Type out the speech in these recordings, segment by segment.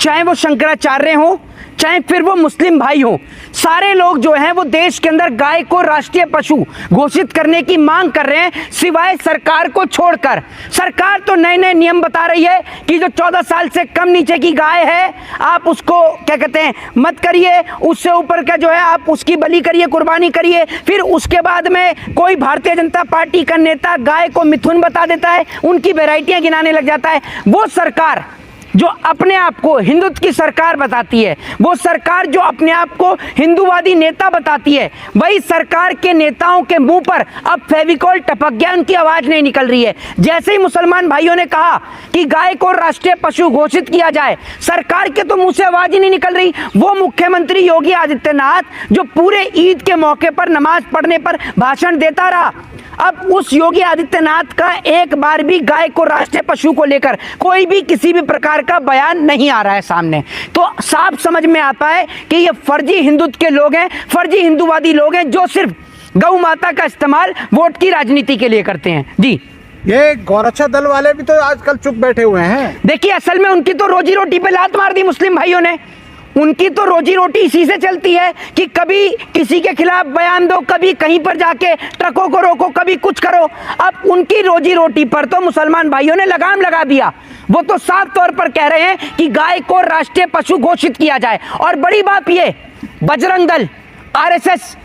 चाहे वो शंकराचार्य हो, चाहे फिर वो मुस्लिम भाई हो, सारे लोग जो हैं वो देश के अंदर गाय को राष्ट्रीय पशु घोषित करने की मांग कर रहे हैं, सिवाय सरकार को छोड़कर। सरकार तो नए नए नियम बता रही है कि जो 14 साल से कम नीचे की गाय है आप उसको क्या कहते हैं मत करिए, उससे ऊपर का जो है आप उसकी बलि करिए, कुर्बानी करिए। फिर उसके बाद में कोई भारतीय जनता पार्टी का नेता गाय को मिथुन बता देता है, उनकी वैरायटियां गिनाने लग जाता है। वो सरकार जो अपने आप को हिंदुत्व की सरकार बताती है, वो सरकार जो अपने आप को हिंदूवादी नेता बताती है, वही सरकार के नेताओं के मुंह पर अब फेविकॉल टपक गया, उनकी आवाज नहीं निकल रही है। जैसे ही मुसलमान भाइयों ने कहा कि गाय को राष्ट्रीय पशु घोषित किया जाए, सरकार के तो मुंह से आवाज ही नहीं निकल रही। वो मुख्यमंत्री योगी आदित्यनाथ जो पूरे ईद के मौके पर नमाज पढ़ने पर भाषण देता रहा, अब उस योगी आदित्यनाथ का एक बार भी गाय को राष्ट्रीय पशु को लेकर कोई भी किसी भी प्रकार का बयान नहीं आ रहा है सामने। तो साफ समझ में आता है कि ये फर्जी हिंदुत्व के लोग हैं, फर्जी हिंदूवादी लोग हैं जो सिर्फ गौ माता का इस्तेमाल वोट की राजनीति के लिए करते हैं। जी, ये गौरक्षा दल वाले भी तो आजकल चुप बैठे हुए हैं। देखिए, असल में उनकी तो रोजी रोटी पे लात मार दी मुस्लिम भाइयों ने। उनकी तो रोजी रोटी इसी से चलती है कि कभी किसी के खिलाफ बयान दो, कभी कहीं पर जाके ट्रकों को रोको, कभी कुछ करो। अब उनकी रोजी रोटी पर तो मुसलमान भाइयों ने लगाम लगा दिया। वो तो साफ तौर पर कह रहे हैं कि गाय को राष्ट्रीय पशु घोषित किया जाए। और बड़ी बात ये, बजरंग दल, आरएसएस,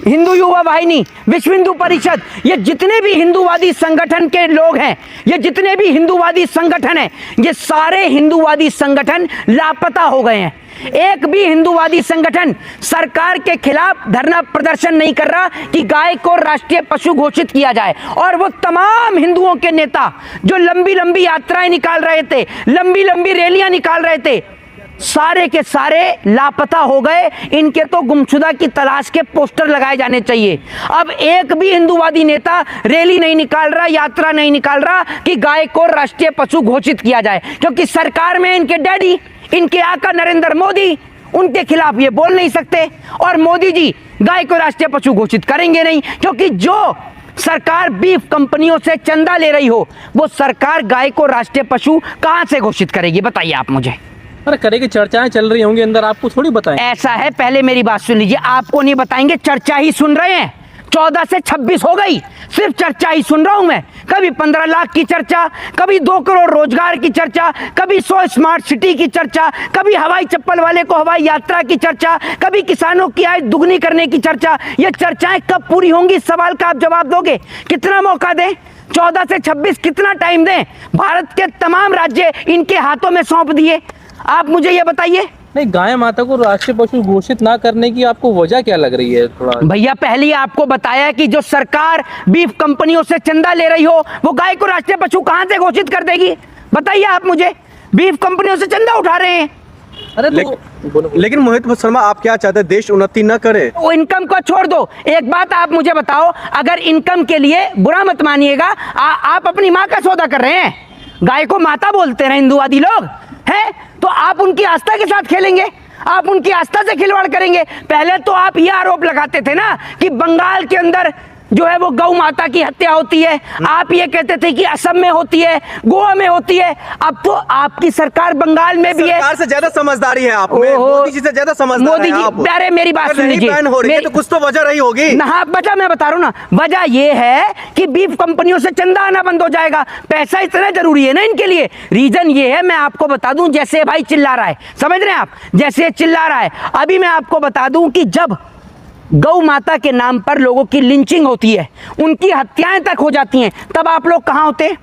हिंदू युवा वाहिनी, विश्व हिंदू परिषद, ये जितने भी हिंदूवादी संगठन के लोग हैं, ये जितने भी हिंदूवादी संगठन हैं, ये सारे हिंदूवादी संगठन लापता हो गए हैं। एक भी हिंदूवादी संगठन सरकार के खिलाफ धरना प्रदर्शन नहीं कर रहा कि गाय को राष्ट्रीय पशु घोषित किया जाए। और वो तमाम हिंदुओं के नेता जो लंबी लंबी यात्राएं निकाल रहे थे, लंबी लंबी रैलियां निकाल रहे थे, सारे के सारे लापता हो गए। इनके तो गुमशुदा की तलाश के पोस्टर लगाए जाने चाहिए। अब एक भी हिंदूवादी नेता रैली नहीं निकाल रहा, यात्रा नहीं निकाल रहा कि गाय को राष्ट्रीय पशु घोषित किया जाए, क्योंकि सरकार में इनके डैडी, इनके आका नरेंद्र मोदी उनके खिलाफ ये बोल नहीं सकते। और मोदी जी गाय को राष्ट्रीय पशु घोषित करेंगे नहीं, क्योंकि जो सरकार बीफ कंपनियों से चंदा ले रही हो, वो सरकार गाय को राष्ट्रीय पशु कहां से घोषित करेगी, बताइए आप मुझे। अरे करेगी, चर्चाएं चल रही होंगी अंदर, आपको थोड़ी बताएं। ऐसा है, पहले मेरी बात सुन लीजिए, आपको नहीं बताएंगे, चर्चा ही सुन रहे हैं। 14 से 26 हो गई, सिर्फ चर्चा ही सुन रहा हूं मैं। कभी 15 लाख की चर्चा, कभी 2 करोड़ रोजगार की चर्चा, कभी 100 स्मार्ट सिटी की चर्चा, कभी हवाई चप्पल वाले को हवाई यात्रा की चर्चा, कभी किसानों की आय दुगनी करने की चर्चा। ये चर्चाएं कब पूरी होंगी, इस सवाल का आप जवाब दोगे? कितना मौका दें? 14 से 26 कितना टाइम दें? भारत के तमाम राज्य इनके हाथों में सौंप दिए। आप मुझे ये बताइए। नहीं, गाय माता को राष्ट्रीय पशु घोषित ना करने की आपको वजह क्या लग रही है? थोड़ा भैया, पहले ही आपको बताया कि जो सरकार बीफ कंपनियों से चंदा ले रही हो, वो गाय को राष्ट्रीय पशु कहां से घोषित कर देगी? बताइए आप मुझे। बीफ कंपनियों से चंदा उठा रहे हैं। अरे लेकिन मोहित शर्मा, आप क्या चाहते हैं, देश उन्नति न करे? वो इनकम को छोड़ दो। एक बात आप मुझे बताओ, अगर इनकम के लिए, बुरा मत मानिएगा, आप अपनी माँ का सौदा कर रहे हैं। गाय को माता बोलते हैं हिंदूवादी लोग हैं, तो आप उनकी आस्था के साथ खेलेंगे, आप उनकी आस्था से खिलवाड़ करेंगे। पहले तो आप ये आरोप लगाते थे ना कि बंगाल के अंदर जो है वो गौ माता की हत्या होती है, आप ये कहते थे कि असम में होती है, गोवा में होती है। अब तो आपकी सरकार बंगाल में भी है। सरकार से ज्यादा समझदारी है आप में, मोदी जी से ज्यादा समझदार मोदी हैं आप। जी, अरे मेरी बात सुन लीजिए। बैन हो रही है तो कुछ तो वजह रही होगी ना। वजह मैं बता रहा हूँ ना, वजह ये है कि बीफ कंपनियों से चंदा आना बंद हो जाएगा। पैसा इतना जरूरी है ना इनके लिए। रीजन ये है, मैं आपको बता दूं, जैसे भाई चिल्ला रहा है, समझ रहे हैं आप, जैसे चिल्ला रहा है। अभी मैं आपको बता दूं कि जब गौ माता के नाम पर लोगों की लिंचिंग होती है, उनकी हत्याएं तक हो जाती हैं, तब आप लोग कहाँ होते हैं?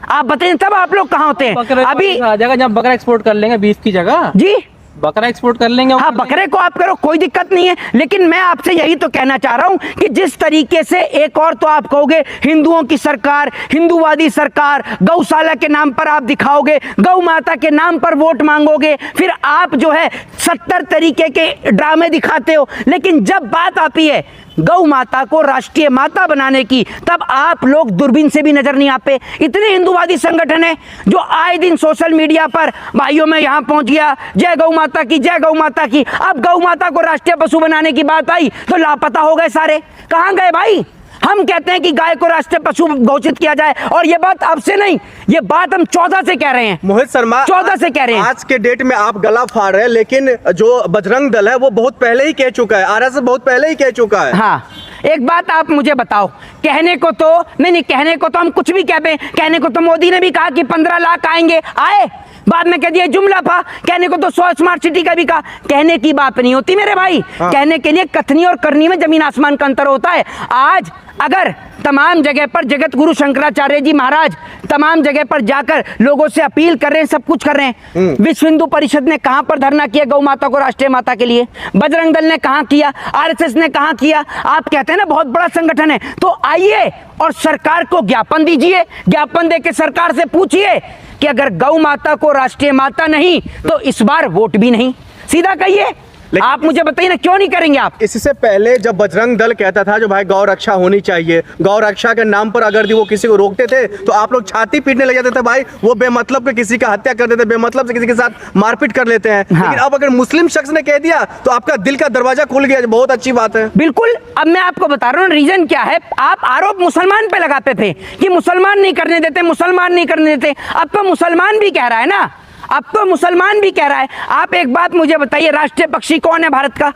आप बताइए, तब आप लोग कहाँ होते हैं? अभी आ जाएगा जब बकरा एक्सपोर्ट कर लेंगे बीफ की जगह। जी, बकरा एक्सपोर्ट कर लेंगे। हाँ, बकरे को आप करो, कोई दिक्कत नहीं है। लेकिन मैं आपसे यही तो कहना चाह रहा हूं कि जिस तरीके से एक और तो आप कहोगे हिंदुओं की सरकार, हिंदूवादी सरकार, गौशाला के नाम पर आप दिखाओगे, गौ माता के नाम पर वोट मांगोगे, फिर आप जो है 70 तरीके के ड्रामे दिखाते हो। लेकिन जब बात आती है गौ माता को राष्ट्रीय माता बनाने की, तब आप लोग दूरबीन से भी नजर नहीं आते। इतने हिंदूवादी संगठन है जो आए दिन सोशल मीडिया पर, भाइयों में यहां पहुंच गया, जय गौ माता की, जय गौ माता की। अब गौ माता को राष्ट्रीय पशु बनाने की बात आई तो लापता हो गए सारे। कहां गए भाई? हम कहते हैं कि गाय को राष्ट्रीय पशु घोषित किया जाए, और ये बात अब से नहीं, ये बात हम 14 से कह रहे हैं। मोहित शर्मा 14 से कह रहे हैं। आज के डेट में आप गला फाड़ रहे हैं, लेकिन जो बजरंग दल है वो बहुत पहले ही कह चुका है, आरएसएस बहुत पहले ही कह चुका है। हाँ, एक बात आप मुझे बताओ, कहने को तो नहीं, कहने को तो हम कुछ भी कहते, कहने को तो मोदी ने भी कहा कि 15 लाख आएंगे, आए, बाद में कह दिया जुमला था। कहने को तो 100 स्मार्ट सिटी का भी कहा, कहने की बात नहीं होती मेरे भाई। हाँ। कहने के लिए कथनी और करनी में जमीन आसमान का अंतर होता है। आज अगर तमाम जगह पर जगत गुरु शंकराचार्य जी महाराज तमाम जगह पर जाकर लोगों से अपील कर रहे हैं, सब कुछ कर रहे हैं, विश्व हिंदू परिषद ने कहां पर धरना किया गौ माता को राष्ट्रीय माता के लिए? बजरंग दल ने कहां किया? आरएसएस ने कहां किया? आप कहते हैं ना बहुत बड़ा संगठन है, तो आइए और सरकार को ज्ञापन दीजिए, ज्ञापन देके सरकार से पूछिए कि अगर गौ माता को राष्ट्रीय माता नहीं तो इस बार वोट भी नहीं, सीधा कहिए। आप मुझे बताइए ना, क्यों नहीं करेंगे आप? इससे पहले जब बजरंग दल कहता था जो भाई गौ रक्षा होनी चाहिए, गौ रक्षा के नाम पर अगर वो किसी को रोकते थे तो आप लोग छाती पीटने लग जाते थे, भाई वो बेमतलब के किसी का हत्या कर देते, बेमतलब से किसी के साथ मारपीट कर लेते हैं। हाँ। लेकिन अब अगर मुस्लिम शख्स ने कह दिया तो आपका दिल का दरवाजा खुल गया, बहुत अच्छी बात है। बिल्कुल, अब मैं आपको बता रहा हूँ रीजन क्या है। आप आरोप मुसलमान पे लगाते थे कि मुसलमान नहीं करने देते, मुसलमान नहीं करने देते, अब तो मुसलमान भी कह रहा है ना, अब तो मुसलमान भी कह रहा है। आप एक बात मुझे बताइए, राष्ट्रीय पक्षी कौन है भारत का?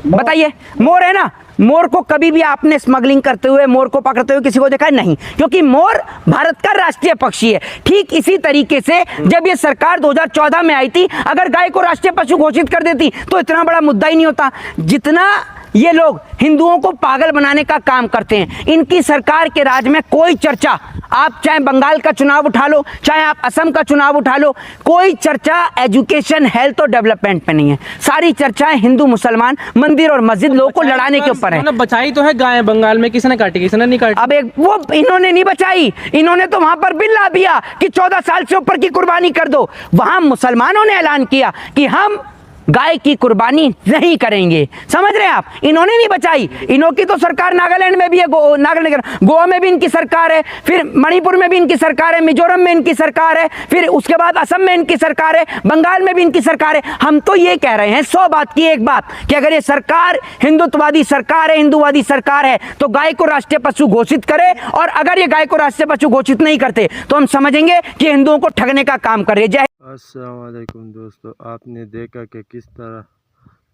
बताइए। मोर है ना। मोर को कभी भी आपने स्मगलिंग करते हुए, मोर को पकड़ते हुए किसी को देखा है? नहीं, क्योंकि मोर भारत का राष्ट्रीय पक्षी है। ठीक इसी तरीके से जब ये सरकार 2014 में आई थी, अगर गाय को राष्ट्रीय पशु घोषित कर देती तो इतना बड़ा मुद्दा ही नहीं होता। जितना ये लोग हिंदुओं को पागल बनाने का काम करते हैं, इनकी सरकार के राज में कोई चर्चा, आप चाहे बंगाल का चुनाव उठा लो, चाहे आप असम का चुनाव उठा लो, कोई चर्चा एजुकेशन, हेल्थ और डेवलपमेंट पे नहीं है। सारी चर्चाएं हिंदू मुसलमान, मंदिर और मस्जिद लोगों को लड़ाने के ऊपर है। बचाई तो है गाय बंगाल में, किसने काटी, किसने नहीं काटी? अब एक वो इन्होंने नहीं बचाई, इन्होंने तो वहां पर बिल ला दिया कि 14 साल से ऊपर की कुर्बानी कर दो। वहां मुसलमानों ने ऐलान किया कि हम गाय की कुर्बानी नहीं करेंगे। समझ रहे हैं आप? इन्होंने नहीं बचाई। इन्हों की तो सरकार नागालैंड में भी है, गोवा में भी इनकी सरकार है, फिर मणिपुर में भी इनकी सरकार है, मिजोरम में इनकी सरकार है, फिर उसके बाद असम में इनकी सरकार है, बंगाल में भी इनकी सरकार है। हम तो ये कह रहे हैं 100 बात की एक बात कि अगर ये सरकार हिंदुत्ववादी सरकार है, हिंदूवादी सरकार है, तो गाय को राष्ट्रीय पशु घोषित करे, और अगर ये गाय को राष्ट्रीय पशु घोषित नहीं करते तो हम समझेंगे कि हिंदुओं को ठगने का काम कर रहे हैं। अस्सलाम वालेकुम दोस्तों, आपने देखा कि किस तरह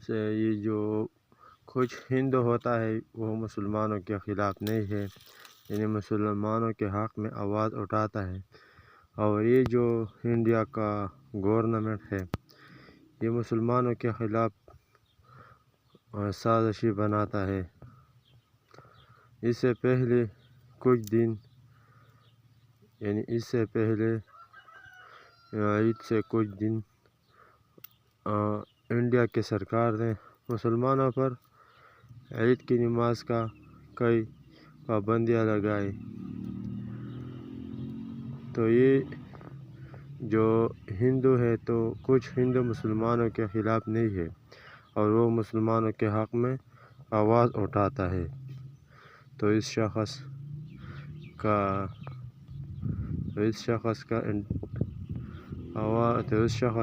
से ये जो कुछ हिंदू होता है वो मुसलमानों के ख़िलाफ़ नहीं है, यानी मुसलमानों के हक़ में आवाज़ उठाता है। और ये जो इंडिया का गवर्नमेंट है ये मुसलमानों के ख़िलाफ़ साजिश बनाता है। इससे पहले कुछ दिन, यानी इससे पहले ईद से कुछ दिन इंडिया की सरकार ने मुसलमानों पर ईद की नमाज का कई पाबंदियां लगाई। तो ये जो हिंदू है तो कुछ हिंदू मुसलमानों के ख़िलाफ़ नहीं है और वो मुसलमानों के हक़ में आवाज़ उठाता है। तो इस शख़्स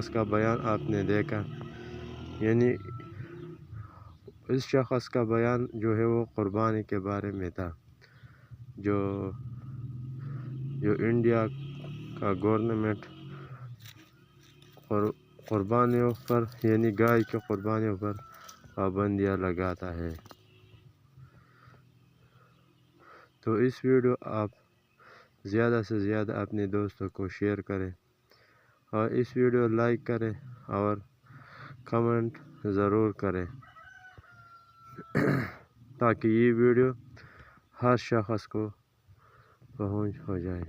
का बयान आपने देखा, यानी इस शख़्स का बयान जो है वो क़ुरबानी के बारे में था। जो इंडिया का गवर्नमेंट क़ुरबानियों पर, यानी गाय के क़ुरबानियों पर पाबंदियाँ लगाता है। तो इस वीडियो आप ज़्यादा से ज़्यादा अपने दोस्तों को शेयर करें और इस वीडियो लाइक करें और कमेंट ज़रूर करें ताकि ये वीडियो हर शख़्स को पहुँच हो जाए।